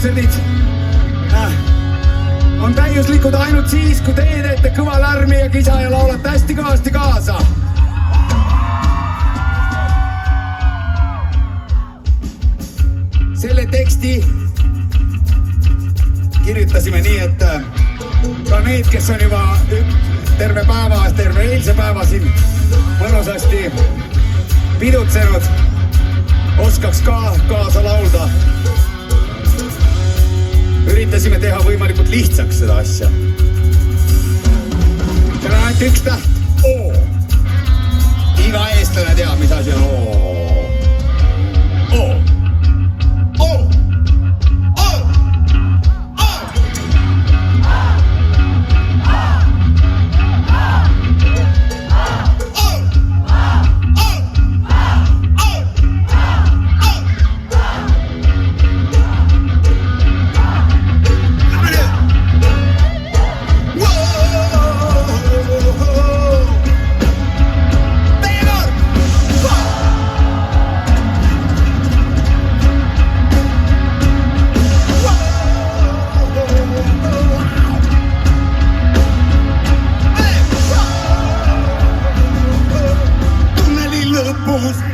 kontserdid on täiuslikud ainult siis, kui teie teete kõva lärmi ja kisa ja laulate hästi kõvasti kaasa. Selle teksti kirjutasime nii, et ka need, kes on juba terve eilse päeva siin mõnusasti pidutsenud, oskaks ka kaasa laulda. Üritasime teha võimalikult lihtsaks seda asja. Seal on ainult üks täht. O. Iga eestlane teab, mis asi on O. O. O. O. O. Tunneli lõpus